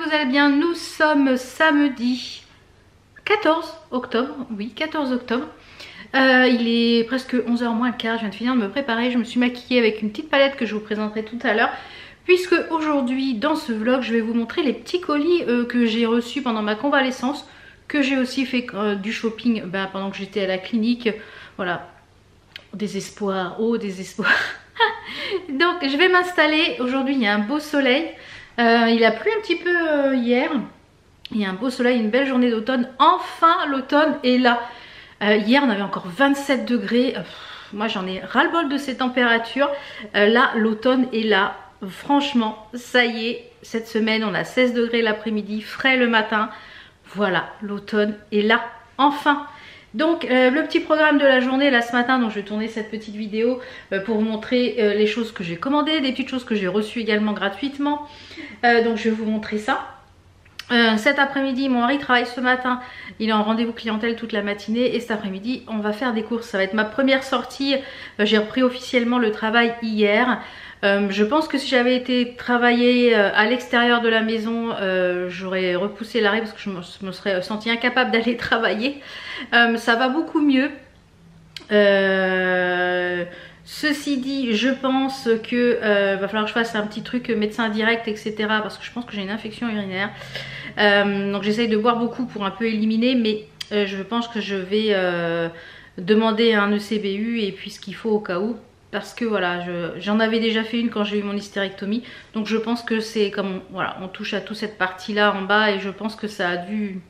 vous allez bien. Nous sommes samedi 14 octobre, oui 14 octobre. Il est presque 11h moins le quart, je viens de finir de me préparer. Je me suis maquillée avec une petite palette que je vous présenterai tout à l'heure. Puisque aujourd'hui dans ce vlog je vais vous montrer les petits colis que j'ai reçus pendant ma convalescence. Que j'ai aussi fait du shopping pendant que j'étais à la clinique. Voilà, désespoir, oh désespoir. Donc je vais m'installer. Aujourd'hui il y a un beau soleil. Il a plu un petit peu hier. Il y a un beau soleil, une belle journée d'automne. Enfin l'automne est là. Hier on avait encore 27 degrés. Moi j'en ai ras-le-bol de ces températures. Là l'automne est là. Franchement ça y est. Cette semaine on a 16 degrés l'après-midi, frais le matin. Voilà, l'automne est là, enfin. Donc le petit programme de la journée là ce matin, donc je vais tourner cette petite vidéo pour vous montrer les choses que j'ai commandées, des petites choses que j'ai reçues également gratuitement. Donc je vais vous montrer ça. Cet après-midi, mon mari travaille ce matin, il est en rendez-vous clientèle toute la matinée et cet après-midi on va faire des courses. Ça va être ma première sortie, j'ai repris officiellement le travail hier. Je pense que si j'avais été travailler à l'extérieur de la maison, j'aurais repoussé l'arrêt parce que je me serais sentie incapable d'aller travailler. Ça va beaucoup mieux. Ceci dit, je pense que va falloir que je fasse un petit truc médecin direct, etc. Parce que je pense que j'ai une infection urinaire. Donc j'essaye de boire beaucoup pour un peu éliminer, mais je pense que je vais demander un ECBU et puis ce qu'il faut au cas où. Parce que voilà, j'en avais déjà fait une quand j'ai eu mon hystérectomie. Donc je pense que c'est comme, voilà, on touche à toute cette partie là en bas et je pense que ça a dû...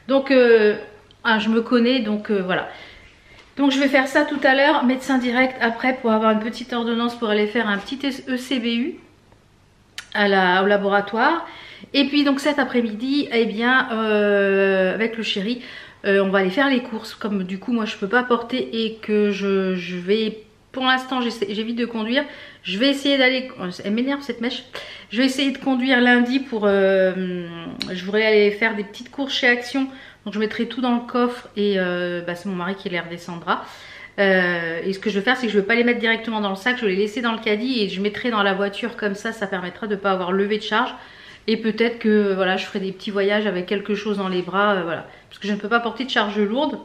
Donc je me connais, donc voilà. Donc je vais faire ça tout à l'heure, médecin direct après pour avoir une petite ordonnance pour aller faire un petit ECBU au laboratoire. Et puis donc cet après-midi, eh bien avec le chéri, on va aller faire les courses. Comme du coup moi je peux pas porter et que je vais... Pour l'instant j'évite de conduire. Je vais essayer d'aller... Elle m'énerve cette mèche. Je vais essayer de conduire lundi pour... je voudrais aller faire des petites courses chez Action. Donc je mettrai tout dans le coffre et c'est mon mari qui les redescendra. Et ce que je vais faire c'est que je ne vais pas les mettre directement dans le sac. Je vais les laisser dans le caddie et je mettrai dans la voiture comme ça. Ça permettra de ne pas avoir levé de charge. Et peut-être que voilà, je ferai des petits voyages avec quelque chose dans les bras. Voilà. Parce que je ne peux pas porter de charge lourde.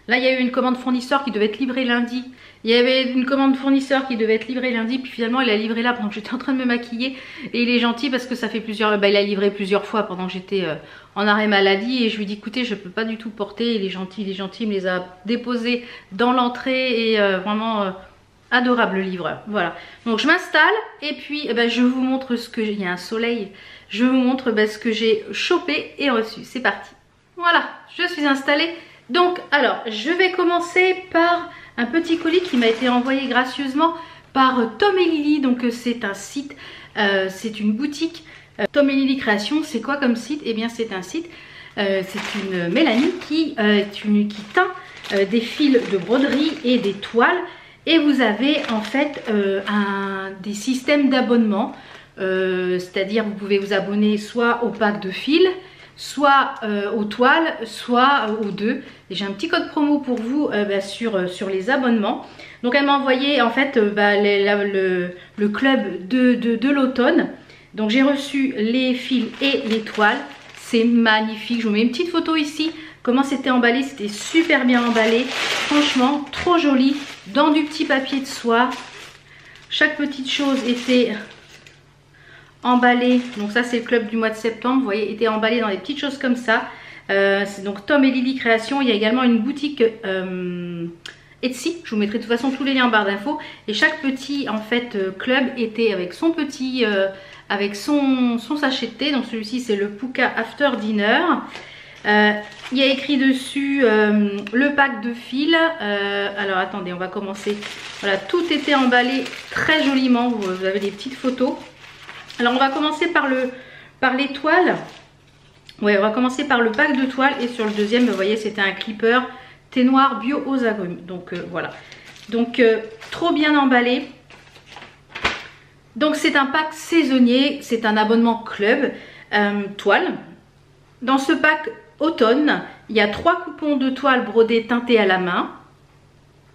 Là, il y a eu une commande fournisseur qui devait être livrée lundi. Il y avait une commande fournisseur qui devait être livrée lundi. Puis finalement, il a livré là pendant que j'étais en train de me maquiller. Et il est gentil parce que ça fait plusieurs... il a livré plusieurs fois pendant que j'étais en arrêt maladie. Et je lui dis, écoutez, je ne peux pas du tout porter. Il est gentil, il est gentil. Il me les a déposés dans l'entrée. Et vraiment adorable le livreur. Voilà. Donc je m'installe. Et puis je vous montre ce que... Il y a un soleil. Je vous montre ce que j'ai chopé et reçu. C'est parti. Voilà, je suis installée. Donc, alors, je vais commencer par un petit colis qui m'a été envoyé gracieusement par Tom et Lily. Donc, c'est un site, c'est une boutique. Tom et Lily Création, c'est quoi comme site? Eh bien, c'est un site, c'est une Mélanie qui teint des fils de broderie et des toiles. Et vous avez en fait des systèmes d'abonnement. C'est-à-dire, vous pouvez vous abonner soit au pack de fils, soit aux toiles, soit aux deux. Et j'ai un petit code promo pour vous sur les abonnements. Donc elle m'a envoyé en fait le club de l'automne. Donc j'ai reçu les fils et les toiles. C'est magnifique. Je vous mets une petite photo ici. Comment c'était emballé. C'était super bien emballé. Franchement, trop joli. Dans du petit papier de soie. Chaque petite chose était... emballé, donc ça c'est le club du mois de septembre, vous voyez, était emballé dans des petites choses comme ça. C'est donc Tom et Lily Création. Il y a également une boutique Etsy, je vous mettrai de toute façon tous les liens en barre d'infos. Et chaque petit en fait club était avec son petit avec son sachet de thé. Donc celui-ci c'est le Puka After Dinner. Il y a écrit dessus le pack de fils. Alors attendez, on va commencer. Voilà, tout était emballé très joliment. Vous avez des petites photos. Alors on va commencer par les toiles. Ouais, on va commencer par le pack de toiles. Et sur le deuxième, vous voyez, c'était un clipper thé noir bio aux agrumes. Donc voilà. Donc trop bien emballé. Donc c'est un pack saisonnier. C'est un abonnement club toile. Dans ce pack automne, il y a 3 coupons de toile brodées teintées à la main.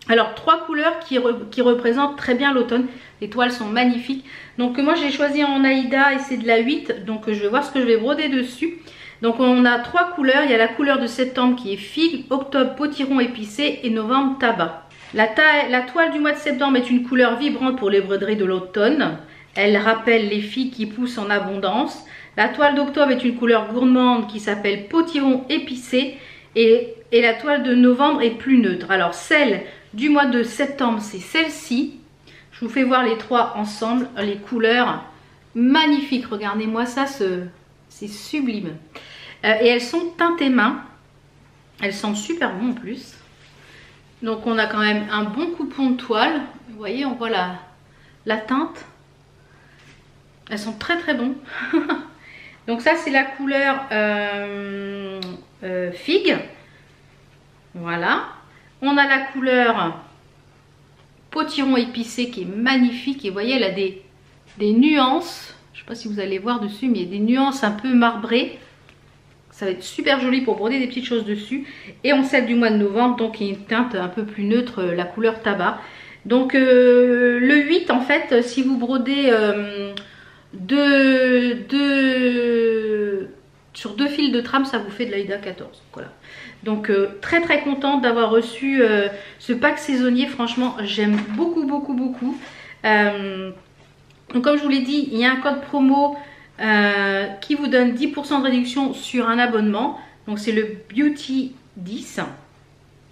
Alors 3 couleurs qui représentent très bien l'automne. Les toiles sont magnifiques. Donc moi j'ai choisi en Aïda et c'est de la 8. Donc je vais voir ce que je vais broder dessus. Donc on a 3 couleurs. Il y a la couleur de septembre qui est figue, octobre potiron épicé et novembre tabac. La toile du mois de septembre est une couleur vibrante pour les broderies de l'automne. Elle rappelle les figues qui poussent en abondance. La toile d'octobre est une couleur gourmande qui s'appelle potiron épicé. Et la toile de novembre est plus neutre. Alors celle du mois de septembre, c'est celle-ci. Je vous fais voir les 3 ensemble. Les couleurs magnifiques. Regardez-moi ça, c'est sublime. Et elles sont teintées main. Elles sentent super bon en plus. Donc on a quand même un bon coupon de toile. Vous voyez, on voit la teinte. Elles sont très très bons. Donc ça c'est la couleur figue. Voilà. On a la couleur potiron épicé qui est magnifique. Et vous voyez, elle a des nuances. Je ne sais pas si vous allez voir dessus, mais il y a des nuances un peu marbrées. Ça va être super joli pour broder des petites choses dessus. Et on celle du mois de novembre, donc il y a une teinte un peu plus neutre, la couleur tabac. Donc le 8, en fait, si vous brodez sur 2 fils de trame, ça vous fait de l'Aïda 14. Voilà. Donc très très contente d'avoir reçu ce pack saisonnier. Franchement, j'aime beaucoup beaucoup beaucoup. Donc comme je vous l'ai dit, il y a un code promo qui vous donne 10% de réduction sur un abonnement. Donc c'est le Beauty 10.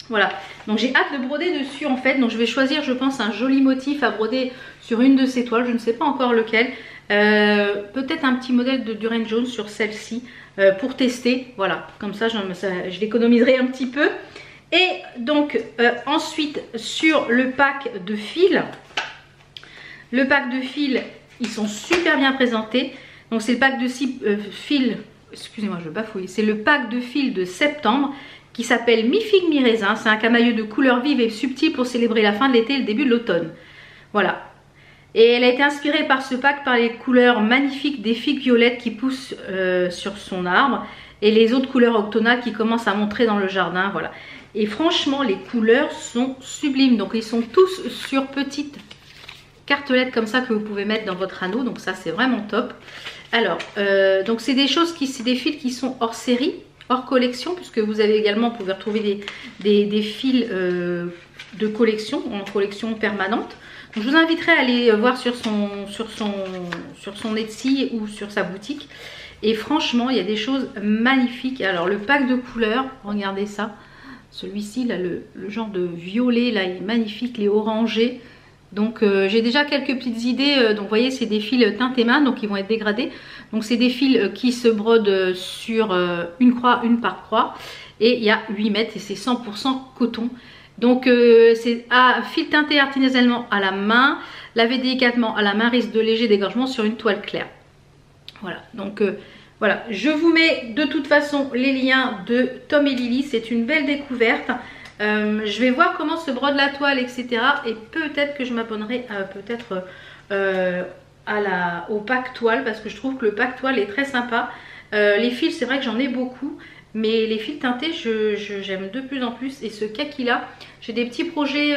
Voilà, donc j'ai hâte de broder dessus en fait. Donc je vais choisir, je pense, un joli motif à broder sur une de ces toiles. Je ne sais pas encore lequel. Peut-être un petit modèle de Durand Jones sur celle-ci pour tester. Voilà, comme ça je l'économiserai un petit peu. Et donc ensuite sur le pack de fils. Le pack de fils, ils sont super bien présentés. Donc c'est le pack de fils, excusez-moi je bafouille, c'est le pack de fils de septembre qui s'appelle mi-figue mi-raisin. C'est un camailleux de couleurs vives et subtiles pour célébrer la fin de l'été et le début de l'automne. Voilà. Et elle a été inspirée par ce pack par les couleurs magnifiques des figues violettes qui poussent sur son arbre et les autres couleurs automnales qui commencent à montrer dans le jardin. Voilà. Et franchement, les couleurs sont sublimes. Donc ils sont tous sur petites cartelettes comme ça que vous pouvez mettre dans votre anneau. Donc ça, c'est vraiment top. Alors, donc c'est des choses c'est des fils qui sont hors série, hors collection, puisque vous avez également, vous pouvez retrouver des fils de collection, en collection permanente. Donc, je vous inviterai à aller voir sur son Etsy ou sur sa boutique. Et franchement, il y a des choses magnifiques. Alors le pack de couleurs, regardez ça. Celui-ci, là, le genre de violet, là, il est magnifique, les orangés. Donc j'ai déjà quelques petites idées. Donc vous voyez, c'est des fils teintés main, donc ils vont être dégradés. Donc c'est des fils qui se brodent sur une croix, une par croix. Et il y a 8 mètres et c'est 100% coton. Donc c'est fil teinté artisanalement à la main, lavé délicatement à la main, risque de léger dégorgement sur une toile claire. Voilà, donc voilà, je vous mets de toute façon les liens de Tom et Lily. C'est une belle découverte. Je vais voir comment se brode la toile, etc. Et peut-être que je m'abonnerai au pack toile, parce que je trouve que le pack toile est très sympa. Les fils, c'est vrai que j'en ai beaucoup, mais les fils teintés, j'aime de plus en plus. Et ce kaki là, j'ai des petits projets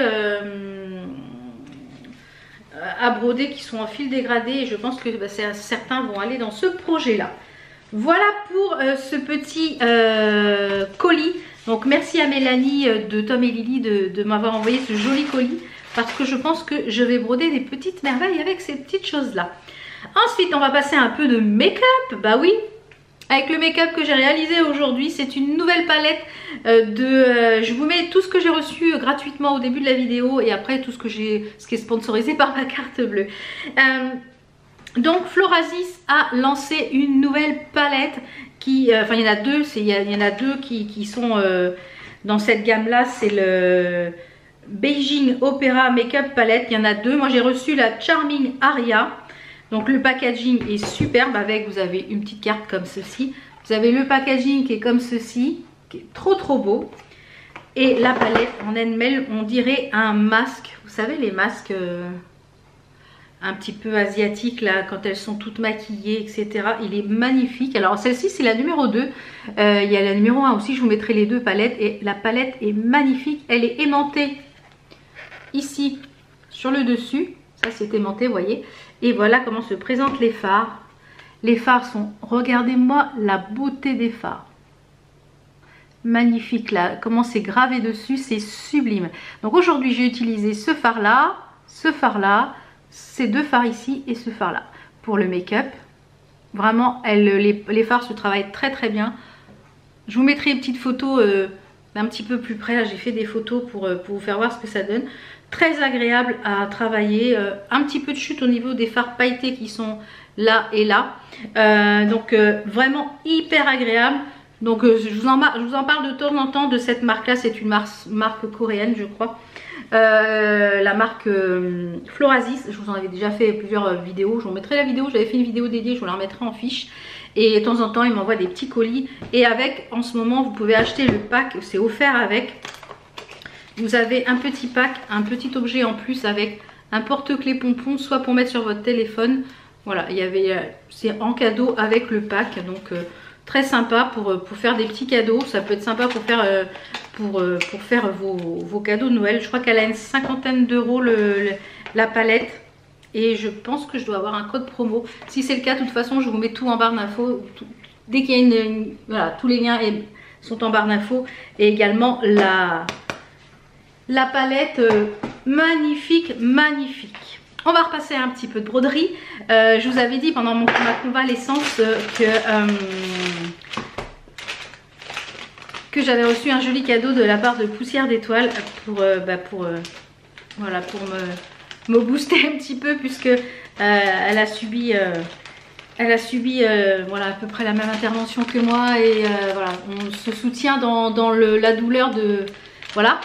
à broder qui sont en fil dégradé, et je pense que certains vont aller dans ce projet là. Voilà pour ce petit colis. Donc merci à Mélanie de Tom et Lily de m'avoir envoyé ce joli colis, parce que je pense que je vais broder des petites merveilles avec ces petites choses là. Ensuite on va passer un peu de make-up. Bah oui, avec le make-up que j'ai réalisé aujourd'hui, c'est une nouvelle palette je vous mets tout ce que j'ai reçu gratuitement au début de la vidéo, et après tout ce qui est sponsorisé par ma carte bleue. Donc Florasis a lancé une nouvelle palette enfin il y en a deux, il y en a deux qui sont dans cette gamme là. C'est le Beijing Opera Makeup Palette. Il y en a deux. Moi j'ai reçu la Charming Aria. Donc le packaging est superbe, avec, vous avez une petite carte comme ceci. Vous avez le packaging qui est comme ceci, qui est trop trop beau. Et la palette en elle-même, on dirait un masque. Vous savez les masques un petit peu asiatiques là, quand elles sont toutes maquillées, etc. Il est magnifique. Alors celle-ci c'est la numéro 2. Il y a la numéro 1 aussi, je vous mettrai les deux palettes. Et la palette est magnifique. Elle est aimantée ici sur le dessus. Ça c'est aimanté, vous voyez. Et voilà comment se présentent les fards. Les fards sont, regardez-moi la beauté des fards. Magnifique là, comment c'est gravé dessus, c'est sublime. Donc aujourd'hui j'ai utilisé ce fard là, ces deux fards ici et ce fard là pour le make-up. Vraiment, les fards se travaillent très très bien. Je vous mettrai une petite photo d'un petit peu plus près. Là j'ai fait des photos pour vous faire voir ce que ça donne. Très agréable à travailler. Un petit peu de chute au niveau des fards pailletés qui sont là et là. Donc vraiment hyper agréable. Donc je vous en parle de temps en temps de cette marque là. C'est une marque coréenne je crois. La marque Florasis. Je vous en avais déjà fait plusieurs vidéos. Je vous mettrai la vidéo. J'avais fait une vidéo dédiée. Je vous la remettrai en fiche. Et de temps en temps ils m'envoient des petits colis. Et avec, en ce moment vous pouvez acheter le pack. C'est offert avec. Vous avez un petit pack, un petit objet en plus avec un porte-clés pompon, soit pour mettre sur votre téléphone. Voilà, il y avait, c'est en cadeau avec le pack, donc très sympa pour faire des petits cadeaux. Ça peut être sympa pour faire vos cadeaux de Noël. Je crois qu'elle a une cinquantaine d'euros la palette. Et je pense que je dois avoir un code promo. Si c'est le cas, de toute façon, je vous mets tout en barre d'infos. Dès qu'il y a voilà, tous les liens sont en barre d'infos. Et également la palette magnifique, magnifique. On va repasser un petit peu de broderie. Je vous avais dit pendant ma convalescence que j'avais reçu un joli cadeau de la part de Poussière d'Étoile pour me booster un petit peu puisque elle a subi voilà, à peu près la même intervention que moi et voilà, on se soutient dans la douleur de... Voilà,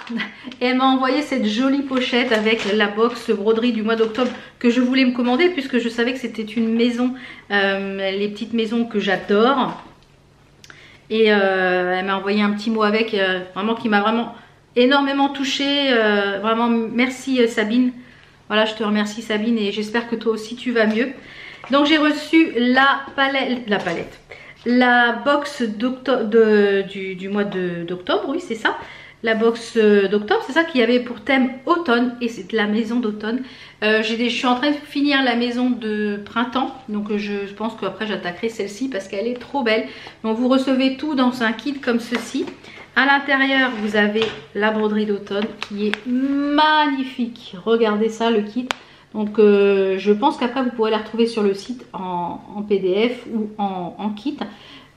et elle m'a envoyé cette jolie pochette avec la box broderie du mois d'octobre que je voulais me commander puisque je savais que c'était une maison, les petites maisons que j'adore. Et elle m'a envoyé un petit mot avec, vraiment qui m'a vraiment énormément touchée. Vraiment merci Sabine. Voilà, je te remercie Sabine et j'espère que toi aussi tu vas mieux. Donc j'ai reçu la box du mois d'octobre, oui c'est ça. La box d'octobre, c'est ça qu'il y avait pour thème automne et c'est la maison d'automne. Je suis en train de finir la maison de printemps, donc je pense qu'après j'attaquerai celle-ci parce qu'elle est trop belle. Donc vous recevez tout dans un kit comme ceci. À l'intérieur, vous avez la broderie d'automne qui est magnifique. Regardez ça, le kit. Donc je pense qu'après vous pourrez la retrouver sur le site en PDF ou en kit.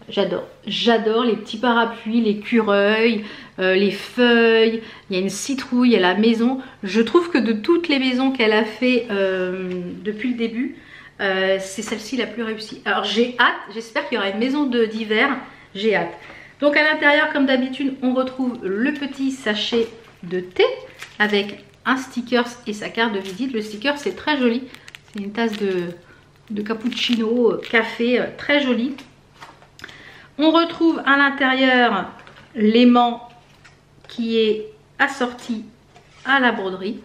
J'adore les petits parapluies, les cureuils, les feuilles, il y a une citrouille, il y a la maison. Je trouve que de toutes les maisons qu'elle a fait depuis le début, c'est celle-ci la plus réussie. Alors j'ai hâte, j'espère qu'il y aura une maison d'hiver, j'ai hâte. Donc à l'intérieur comme d'habitude on retrouve le petit sachet de thé avec un sticker et sa carte de visite. Le sticker c'est très joli, c'est une tasse de cappuccino, café, très joli. On retrouve à l'intérieur l'aimant qui est assorti à la broderie.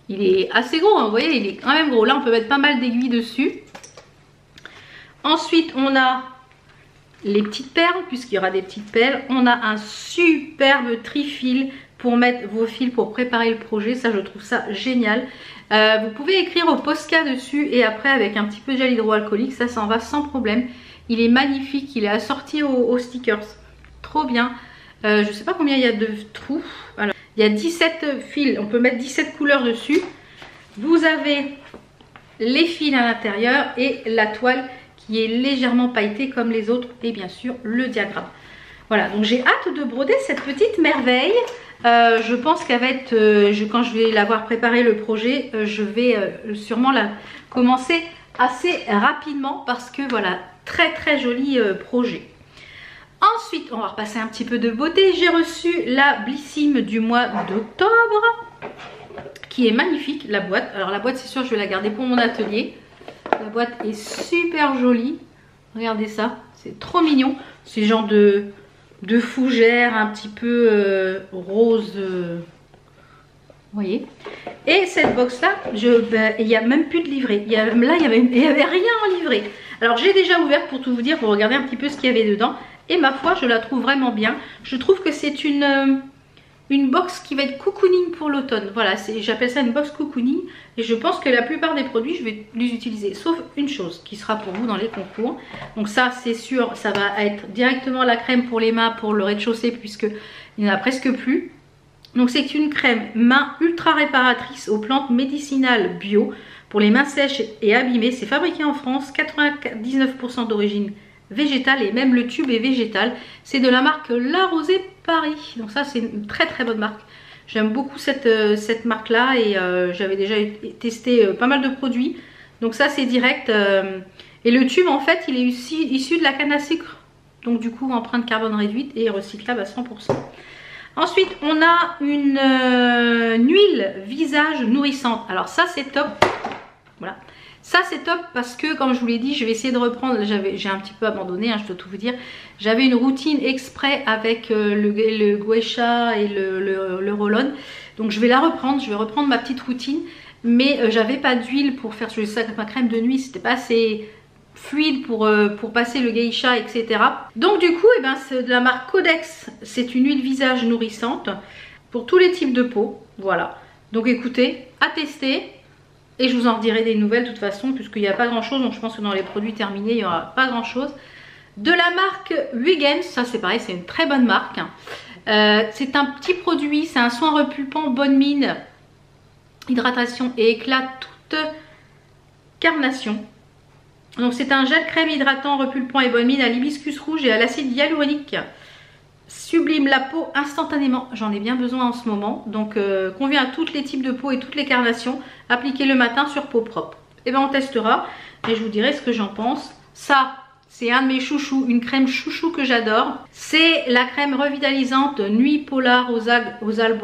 Il est assez gros, hein, vous voyez, il est quand même gros. Là, on peut mettre pas mal d'aiguilles dessus. Ensuite, on a les petites perles, puisqu'il y aura des petites perles. On a un superbe trifil pour mettre vos fils pour préparer le projet. Ça, je trouve ça génial. Vous pouvez écrire au Posca dessus et après, avec un petit peu de gel hydroalcoolique, ça s'en va sans problème. Il est magnifique, il est assorti aux stickers. Trop bien. Je ne sais pas combien il y a de trous. Alors, il y a 17 fils, on peut mettre 17 couleurs dessus. Vous avez les fils à l'intérieur et la toile qui est légèrement pailletée comme les autres. Et bien sûr, le diagramme. Voilà, donc j'ai hâte de broder cette petite merveille. Je pense qu'elle va être, quand je vais l'avoir préparé le projet, je vais sûrement la commencer assez rapidement parce que voilà, très très joli projet. Ensuite, on va repasser un petit peu de beauté. J'ai reçu la Blissim du mois d'octobre qui est magnifique, la boîte. Alors la boîte, c'est sûr, je vais la garder pour mon atelier. La boîte est super jolie. Regardez ça, c'est trop mignon. C'est genre de fougère un petit peu rose. Vous voyez. Et cette box là, il n'y a même plus de livret. Là, il n'y avait rien en livret. Alors j'ai déjà ouvert pour tout vous dire, pour regarder un petit peu ce qu'il y avait dedans. Et ma foi, je la trouve vraiment bien. Je trouve que c'est une une box qui va être cocooning pour l'automne. Voilà, j'appelle ça une box cocooning et je pense que la plupart des produits je vais les utiliser, sauf une chose qui sera pour vous dans les concours. Donc ça c'est sûr, ça va être directement la crème pour les mains pour le rez-de-chaussée puisque il n'y en a presque plus. Donc c'est une crème main ultra réparatrice aux plantes médicinales bio pour les mains sèches et abîmées. C'est fabriqué en France, 99% d'origine végétale et même le tube est végétal. C'est de la marque La Rosée Paris. Donc ça c'est une très très bonne marque. J'aime beaucoup cette marque là et j'avais déjà testé pas mal de produits. Donc ça c'est direct. Et le tube en fait il est issu de la canne à sucre. Donc du coup empreinte carbone réduite et recyclable à 100%. Ensuite, on a une huile visage nourrissante. Alors ça, c'est top. Voilà. Ça, c'est top parce que, comme je vous l'ai dit, je vais essayer de reprendre. J'ai un petit peu abandonné, hein, je dois tout vous dire. J'avais une routine exprès avec le Guaisha et le roll-on. Donc, je vais la reprendre. Je vais reprendre ma petite routine. Mais j'avais pas d'huile pour faire ça avec ma crème de nuit. C'était pas assez fluide pour passer le geisha, etc. Donc du coup eh ben, c'est de la marque Codex, c'est une huile visage nourrissante pour tous les types de peau. Voilà, donc écoutez, à tester et je vous en redirai des nouvelles de toute façon puisqu'il n'y a pas grand chose. Donc je pense que dans les produits terminés il n'y aura pas grand chose. De la marque Huygens, ça c'est pareil, c'est une très bonne marque. C'est un petit produit, c'est un soin repulpant, bonne mine, hydratation et éclat toute carnation. Donc c'est un gel crème hydratant, repulpant et bonne mine à l'hibiscus rouge et à l'acide hyaluronique. Sublime la peau instantanément. J'en ai bien besoin en ce moment. Donc convient à tous les types de peau et toutes les carnations. Appliquez le matin sur peau propre. Et bien on testera et je vous dirai ce que j'en pense. Ça, c'est un de mes chouchous, une crème chouchou que j'adore. C'est la crème revitalisante Nuit Polar aux algues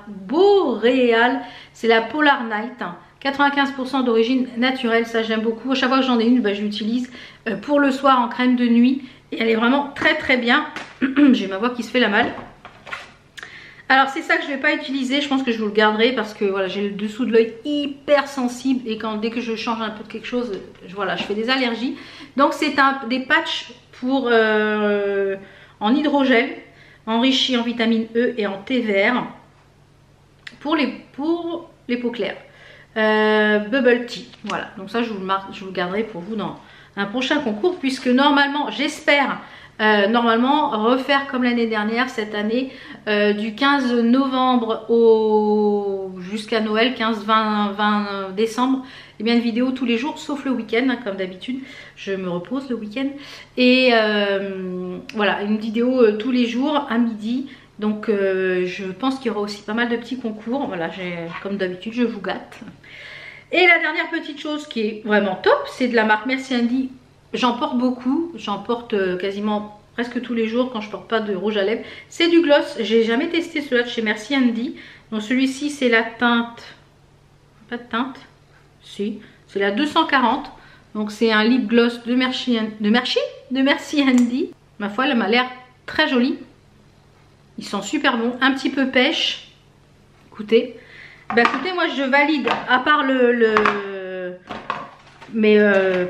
boréales. C'est la Polar Night. 95% d'origine naturelle, ça j'aime beaucoup. À chaque fois que j'en ai une, je l'utilise pour le soir en crème de nuit. Et elle est vraiment très très bien. J'ai ma voix qui se fait la malle. Alors c'est ça que je ne vais pas utiliser, je pense que je vous le garderai parce que voilà, j'ai le dessous de l'œil hyper sensible. Et dès que je change un peu de quelque chose, voilà, je fais des allergies. Donc c'est des patchs pour, en hydrogel, enrichis en vitamine E et en thé vert pour les peaux claires. Bubble tea, voilà, donc ça je vous le garderai pour vous dans un prochain concours puisque normalement j'espère refaire comme l'année dernière cette année du 15 novembre jusqu'à Noël, 15-20 décembre, et bien une vidéo tous les jours sauf le week-end, hein, comme d'habitude je me repose le week-end et voilà, une vidéo tous les jours à midi. Donc je pense qu'il y aura aussi pas mal de petits concours. Voilà, comme d'habitude je vous gâte. Et la dernière petite chose qui est vraiment top, c'est de la marque Merci Handy. J'en porte beaucoup, j'en porte quasiment presque tous les jours quand je porte pas de rouge à lèvres. C'est du gloss, j'ai jamais testé cela de chez Merci Handy. Donc celui-ci c'est la teinte, pas de teinte, si, c'est la 240. Donc c'est un lip gloss de Merci Handy. Ma foi, elle m'a l'air très jolie. Ils sont super bons, un petit peu pêche. Écoutez, écoutez, moi je valide, à part mais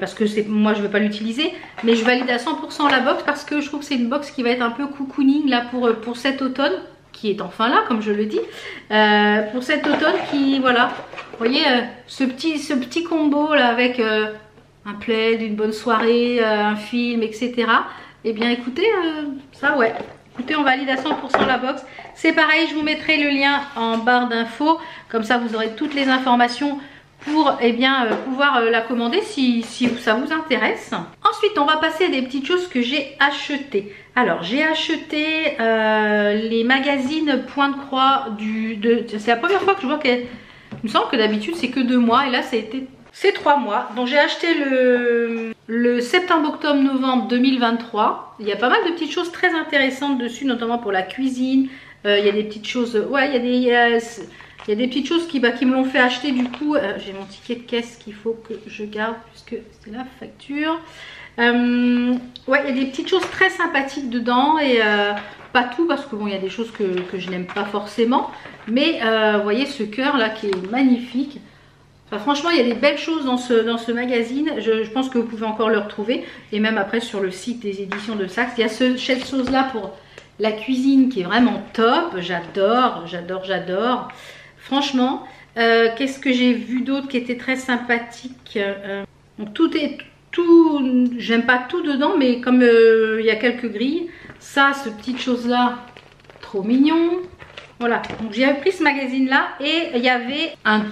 parce que moi je ne vais pas l'utiliser, mais je valide à 100% la box parce que je trouve que c'est une box qui va être un peu cocooning là pour cet automne, qui est enfin là comme je le dis, pour cet automne qui, voilà, vous voyez ce petit combo là avec un plaid, une bonne soirée, un film, etc. Et bien écoutez, ça ouais. Écoutez, on valide à 100% la box. C'est pareil, je vous mettrai le lien en barre d'infos. Comme ça, vous aurez toutes les informations pour pouvoir la commander si ça vous intéresse. Ensuite, on va passer à des petites choses que j'ai achetées. Alors, j'ai acheté les magazines Point de Croix. C'est la première fois que je vois qu'il me semble que d'habitude, c'est que 2 mois. Et là, c'est 3 mois. Donc j'ai acheté le septembre, octobre, novembre 2023. Il y a pas mal de petites choses très intéressantes dessus, notamment pour la cuisine. Il y a des petites choses, ouais, il y a des petites choses qui me l'ont fait acheter du coup. J'ai mon ticket de caisse qu'il faut que je garde puisque c'est la facture. Ouais, il y a des petites choses très sympathiques dedans et pas tout parce que bon, il y a des choses que je n'aime pas forcément. Mais vous voyez ce cœur là qui est magnifique. Enfin, franchement, il y a des belles choses dans ce magazine. Je pense que vous pouvez encore le retrouver. Et même après sur le site des éditions de Saks. Il y a cette chose là pour la cuisine qui est vraiment top. J'adore, j'adore, j'adore. Franchement, qu'est-ce que j'ai vu d'autre qui était très sympathique? Donc tout est tout, j'aime pas tout dedans, mais comme il y a quelques grilles, ça, ce petite chose là, trop mignon. Voilà, donc j'ai pris ce magazine là et il y avait un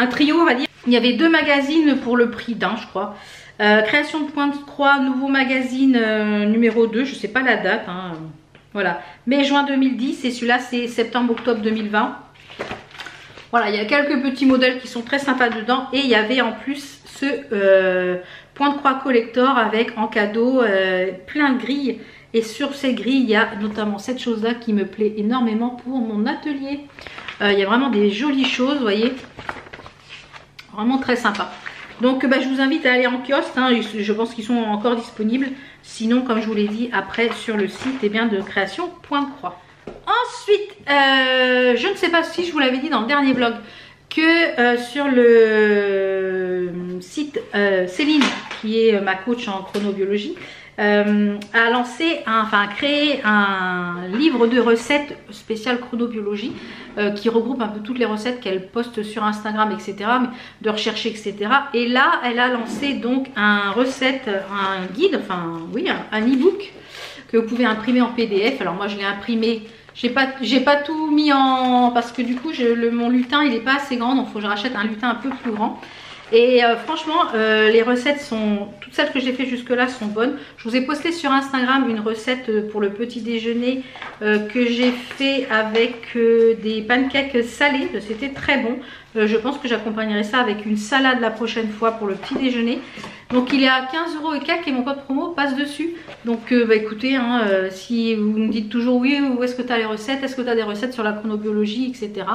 trio, on va dire. Il y avait 2 magazines pour le prix d'un, je crois. Création de Pointe Croix, nouveau magazine numéro 2, je sais pas la date, hein. Voilà, mai-juin 2010 et celui-là c'est septembre-octobre 2020. Voilà, il y a quelques petits modèles qui sont très sympas dedans et il y avait en plus ce Pointe Croix Collector avec en cadeau plein de grilles. Et sur ces grilles, il y a notamment cette chose-là qui me plaît énormément pour mon atelier. Il y a vraiment des jolies choses, vous voyez. Vraiment très sympa. Donc je vous invite à aller en kiosque, hein, je pense qu'ils sont encore disponibles. Sinon, comme je vous l'ai dit, après sur le site de création Pointe Croix. Ensuite, je ne sais pas si je vous l'avais dit dans le dernier vlog, que sur le site Céline, qui est ma coach en chronobiologie, a lancé, a créé un livre de recettes spécial chronobiologie qui regroupe un peu toutes les recettes qu'elle poste sur Instagram, etc., mais de rechercher, etc. Et là, elle a lancé donc un guide, un e-book que vous pouvez imprimer en PDF. Alors moi, je l'ai imprimé. J'ai pas tout mis en... parce que du coup mon lutin il est pas assez grand, donc il faut que je rachète un lutin un peu plus grand. Et franchement les recettes sont... toutes celles que j'ai fait jusque là sont bonnes. Je vous ai posté sur Instagram une recette pour le petit déjeuner que j'ai fait avec des pancakes salés. C'était très bon. Je pense que j'accompagnerai ça avec une salade la prochaine fois pour le petit déjeuner. Donc il est à 15 € et quelques et mon code promo passe dessus. Donc écoutez, hein, si vous me dites toujours oui, où est-ce que tu as les recettes, est-ce que tu as des recettes sur la chronobiologie, etc.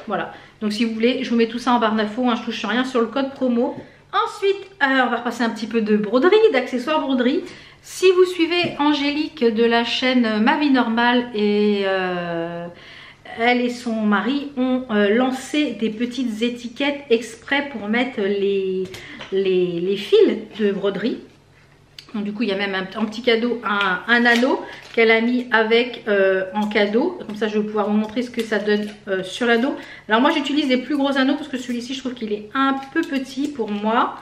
Voilà. Donc si vous voulez, je vous mets tout ça en barre d'infos, hein, je touche rien sur le code promo. Ensuite, on va repasser un petit peu de broderie, d'accessoires broderie. Si vous suivez Angélique de la chaîne Ma Vie Normale et... elle et son mari ont lancé des petites étiquettes exprès pour mettre les fils de broderie. Donc du coup il y a même un petit cadeau, un anneau qu'elle a mis avec en cadeau. Comme ça je vais pouvoir vous montrer ce que ça donne sur l'anneau. Alors moi j'utilise des plus gros anneaux parce que celui-ci je trouve qu'il est un peu petit pour moi.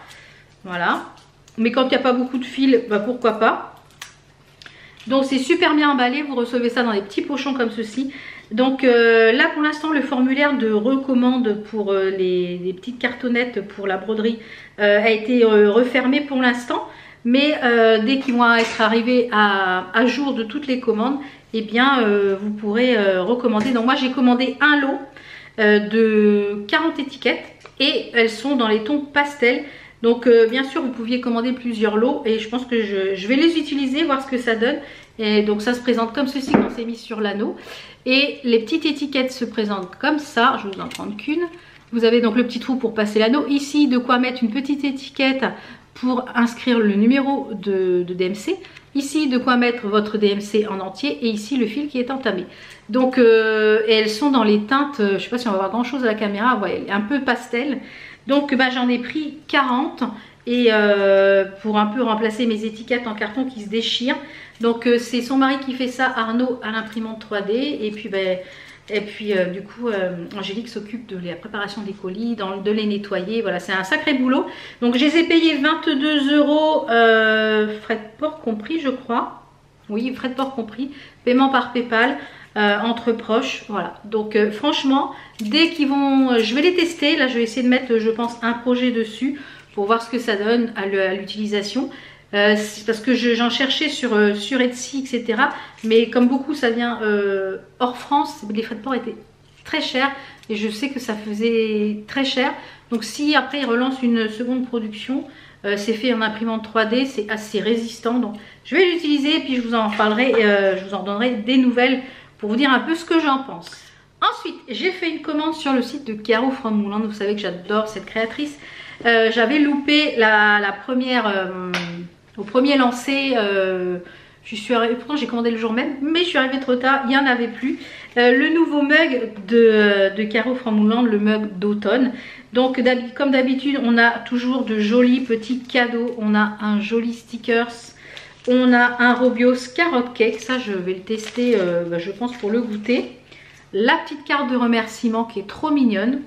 Voilà. Mais quand il n'y a pas beaucoup de fils, pourquoi pas. Donc c'est super bien emballé, vous recevez ça dans des petits pochons comme ceci. Donc là pour l'instant le formulaire de recommande pour les petites cartonnettes pour la broderie a été refermé pour l'instant. Mais dès qu'ils vont être arrivés à jour de toutes les commandes, eh bien vous pourrez recommander. Donc moi j'ai commandé un lot de 40 étiquettes et elles sont dans les tons pastel. Donc bien sûr vous pouviez commander plusieurs lots et je pense que je vais les utiliser, voir ce que ça donne. Et donc ça se présente comme ceci quand c'est mis sur l'anneau. Et les petites étiquettes se présentent comme ça, je vais vous en prendre qu'une. Vous avez donc le petit trou pour passer l'anneau. Ici de quoi mettre une petite étiquette pour inscrire le numéro de DMC. Ici de quoi mettre votre DMC en entier et ici le fil qui est entamé. Donc et elles sont dans les teintes, je ne sais pas si on va voir grand chose à la caméra, ouais, un peu pastel. Donc j'en ai pris 40 et pour un peu remplacer mes étiquettes en carton qui se déchirent. Donc c'est son mari qui fait ça, Arnaud, à l'imprimante 3D. Et puis du coup Angélique s'occupe de la préparation des colis, de les nettoyer. Voilà, c'est un sacré boulot. Donc je les ai payés 22 €, frais de port compris je crois. Oui, frais de port compris, paiement par PayPal. Entre proches, voilà. Donc franchement, dès qu'ils vont, je vais les tester. Là je vais essayer de mettre, je pense, un projet dessus pour voir ce que ça donne à l'utilisation. Parce que j'en cherchais sur Etsy, etc. Mais comme beaucoup ça vient hors France, les frais de port étaient très chers et je sais que ça faisait très cher. Donc si après ils relancent une seconde production, c'est fait en imprimante 3D, c'est assez résistant. Donc je vais l'utiliser et puis je vous en parlerai, je vous en donnerai des nouvelles pour vous dire un peu ce que j'en pense. Ensuite, j'ai fait une commande sur le site de Caro from Moulin. Vous savez que j'adore cette créatrice. J'avais loupé la première, au premier lancé. Je suis arrivée, pourtant j'ai commandé le jour même, mais je suis arrivée trop tard, il n'y en avait plus. Le nouveau mug de Caro from Moulin, le mug d'automne. Donc comme d'habitude, on a toujours de jolis petits cadeaux. On a un joli stickers On a un Robios Carrot Cake, ça je vais le tester, je pense pour le goûter. La petite carte de remerciement qui est trop mignonne.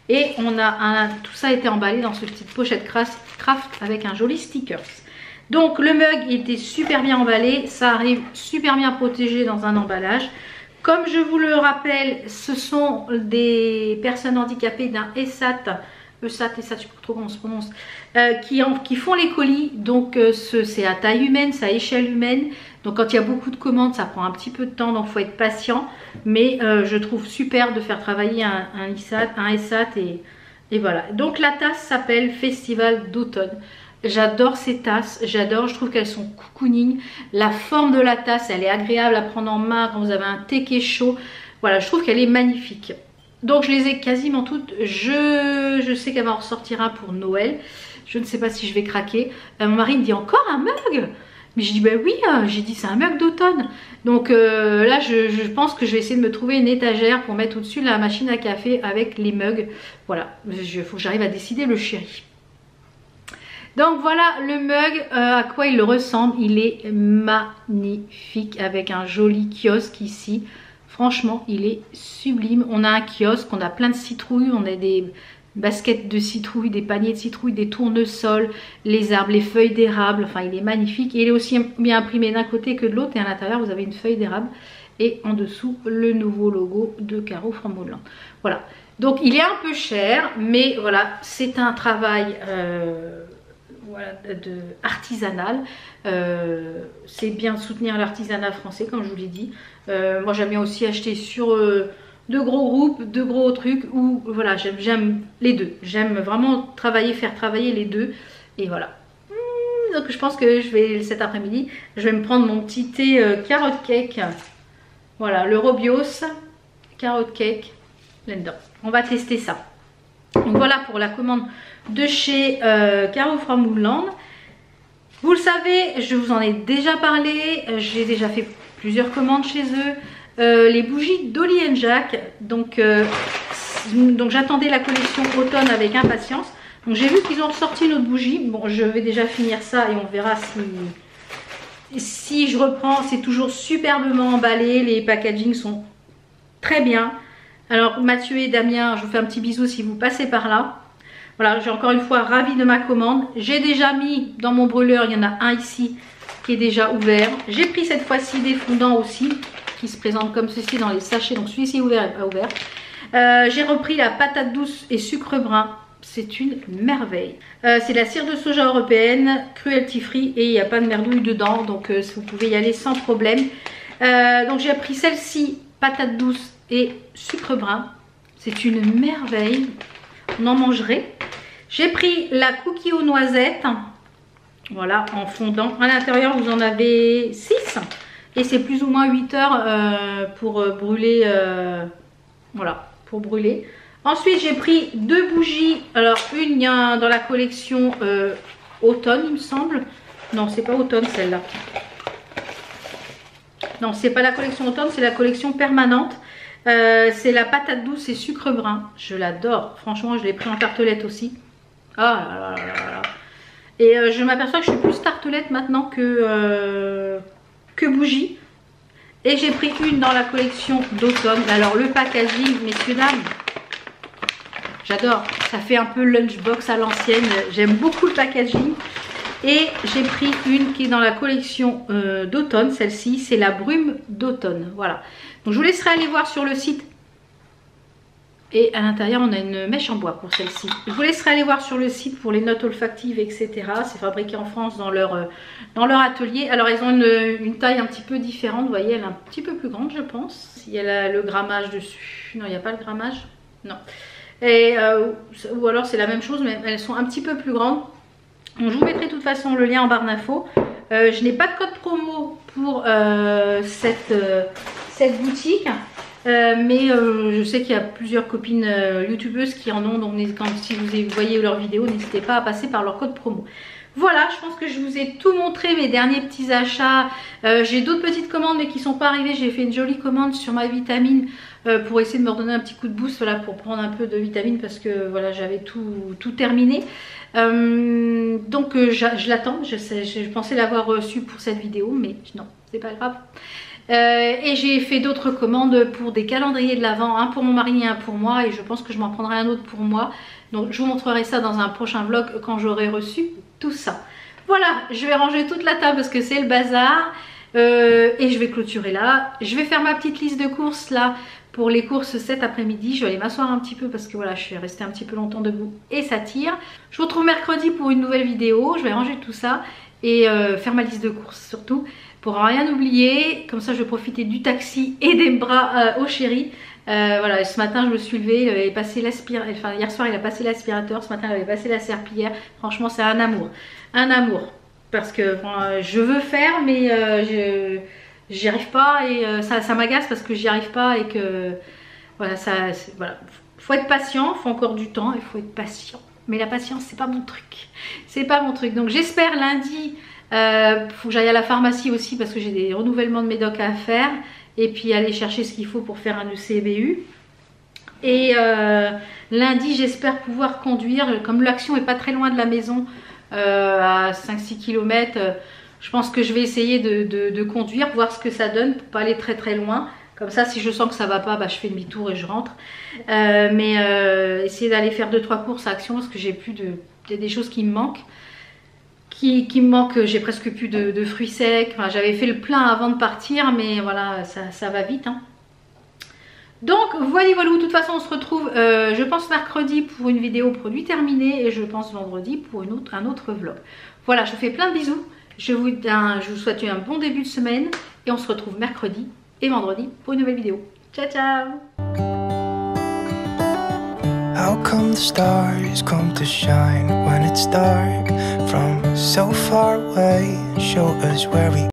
Et on a tout ça a été emballé dans ce petite pochette craft avec un joli stickers. Donc le mug était super bien emballé, ça arrive super bien protégé dans un emballage. Comme je vous le rappelle, ce sont des personnes handicapées d'un ESAT, je ne sais pas trop comment on se prononce, qui font les colis. Donc c'est à taille humaine, c'est à échelle humaine. Donc quand il y a beaucoup de commandes, ça prend un petit peu de temps, donc il faut être patient. Mais je trouve super de faire travailler un ESAT et voilà. Donc la tasse s'appelle Festival d'automne. J'adore ces tasses, j'adore, je trouve qu'elles sont cocooning. La forme de la tasse, elle est agréable à prendre en main quand vous avez un thé qui est chaud. Voilà, je trouve qu'elle est magnifique. Donc je les ai quasiment toutes. Je sais qu'elle va en ressortir un pour Noël. Je ne sais pas si je vais craquer. Mon mari me dit encore un mug. Mais je dis bah oui, j'ai dit c'est un mug d'automne. Donc là je pense que je vais essayer de me trouver une étagère pour mettre au-dessus de la machine à café avec les mugs. Voilà, il faut que j'arrive à décider le chéri. Donc voilà le mug, à quoi il ressemble. Il est magnifique avec un joli kiosque ici. Franchement, il est sublime. On a un kiosque, on a plein de citrouilles, on a des baskets de citrouilles, des paniers de citrouilles, des tournesols, les arbres, les feuilles d'érable. Enfin, il est magnifique. Et il est aussi bien imprimé d'un côté que de l'autre. Et à l'intérieur, vous avez une feuille d'érable. Et en dessous, le nouveau logo de Caro Frambourland. Voilà. Donc, il est un peu cher, mais voilà, c'est un travail... voilà, artisanal. C'est bien de soutenir l'artisanat français comme je vous l'ai dit. Moi j'aime bien aussi acheter sur de gros groupes, de gros trucs où voilà, j'aime les deux. J'aime vraiment faire travailler les deux et voilà. Donc je pense que cet après-midi je vais me prendre mon petit thé carrot cake. Voilà, le Robios carrot cake là-dedans. On va tester ça. Donc voilà pour la commande de chez Caro Frambourland. Vous le savez, je vous en ai déjà parlé, j'ai déjà fait plusieurs commandes chez eux. Les bougies d'Oli & Jack, donc j'attendais la collection automne avec impatience. Donc j'ai vu qu'ils ont ressorti une autre bougie. Bon, je vais déjà finir ça et on verra si je reprends. C'est toujours superbement emballé, les packagings sont très bien. Alors Mathieu et Damien, je vous fais un petit bisou si vous passez par là. Voilà, j'ai encore une fois ravie de ma commande. J'ai déjà mis dans mon brûleur, il y en a un ici qui est déjà ouvert. J'ai pris cette fois-ci des fondants aussi, qui se présentent comme ceci dans les sachets. Donc celui-ci est ouvert et pas ouvert. J'ai repris la patate douce et sucre brun. C'est une merveille. C'est la cire de soja européenne, cruelty free et il n'y a pas de merdouille dedans. Donc vous pouvez y aller sans problème. Donc j'ai pris celle-ci, patate douce et sucre brun. C'est une merveille. On en mangerait. J'ai pris la cookie aux noisettes. Voilà, en fondant. À l'intérieur, vous en avez 6. Et c'est plus ou moins 8 heures pour brûler. Voilà, pour brûler. Ensuite, j'ai pris 2 bougies. Alors, une dans la collection automne, il me semble. Non, c'est pas automne celle-là. Non, c'est pas la collection automne, c'est la collection permanente. C'est la patate douce et sucre brun. Je l'adore. Franchement, je l'ai pris en tartelette aussi. Ah là là là là. Et je m'aperçois que je suis plus tartelette maintenant que bougie. Et j'ai pris une dans la collection d'automne. Alors le packaging, messieurs dames, j'adore. Ça fait un peu lunchbox à l'ancienne. J'aime beaucoup le packaging. Et j'ai pris une qui est dans la collection d'automne. Celle-ci, c'est la brume d'automne. Voilà. Donc je vous laisserai aller voir sur le site. Et à l'intérieur, on a une mèche en bois pour celle-ci. Je vous laisserai aller voir sur le site pour les notes olfactives, etc. C'est fabriqué en France dans leur atelier. Alors, elles ont une taille un petit peu différente. Vous voyez, elle est un petit peu plus grande, je pense. Il y a le grammage dessus. Non, il n'y a pas le grammage. Non. Et, ou alors, c'est la même chose, mais elles sont un petit peu plus grandes. Donc, je vous mettrai de toute façon le lien en barre d'infos. Je n'ai pas de code promo pour cette boutique. Mais je sais qu'il y a plusieurs copines youtubeuses qui en ont, donc si vous voyez leurs vidéos, n'hésitez pas à passer par leur code promo. Voilà, je pense que je vous ai tout montré, mes derniers petits achats. J'ai d'autres petites commandes mais qui ne sont pas arrivées. J'ai fait une jolie commande sur ma vitamine pour essayer de me redonner un petit coup de boost, voilà, pour prendre un peu de vitamines parce que voilà, j'avais tout terminé. Donc je l'attends, je pensais l'avoir reçu pour cette vidéo, mais non, c'est pas grave. Et j'ai fait d'autres commandes pour des calendriers de l'Avent, un pour mon mari et un pour moi, et je pense que je m'en prendrai un autre pour moi. Donc je vous montrerai ça dans un prochain vlog quand j'aurai reçu tout ça. Voilà, je vais ranger toute la table parce que c'est le bazar. Et je vais clôturer là. Je vais faire ma petite liste de courses là pour les courses cet après-midi. Je vais aller m'asseoir un petit peu parce que voilà, je suis restée un petit peu longtemps debout et ça tire. Je vous retrouve mercredi pour une nouvelle vidéo. Je vais ranger tout ça et faire ma liste de courses surtout pour rien oublier. Comme ça je vais profiter du taxi et des bras au chéri. Voilà, ce matin je me suis levée, il avait passé l'aspirateur, enfin hier soir il a passé l'aspirateur, ce matin il avait passé la serpillière. Franchement c'est un amour, parce que bon, je veux faire mais j'y arrive pas et ça m'agace parce que j'y arrive pas et que voilà, voilà, faut être patient, faut encore du temps, il faut être patient, mais la patience c'est pas mon truc, c'est pas mon truc. Donc j'espère lundi, faut que j'aille à la pharmacie aussi parce que j'ai des renouvellements de médocs à faire. Et puis aller chercher ce qu'il faut pour faire un ECBU. Et lundi j'espère pouvoir conduire, comme l'action est pas très loin de la maison, à 5-6 km, je pense que je vais essayer de conduire, voir ce que ça donne pour pas aller très loin. Comme ça si je sens que ça va pas, bah, je fais demi-tour et je rentre. Essayer d'aller faire 2-3 courses à Action parce que j'ai plus de... Il y a des choses qui me manquent. Qui me manque, j'ai presque plus de fruits secs. Enfin, j'avais fait le plein avant de partir, mais voilà, ça va vite. Hein. Donc voilà, de toute façon on se retrouve, je pense mercredi pour une vidéo produit terminé et je pense vendredi pour un autre vlog. Voilà, je vous fais plein de bisous. Je vous souhaite un bon début de semaine et on se retrouve mercredi et vendredi pour une nouvelle vidéo. Ciao ciao. How come the stars come to shine when it's dark from so far away? Show us where we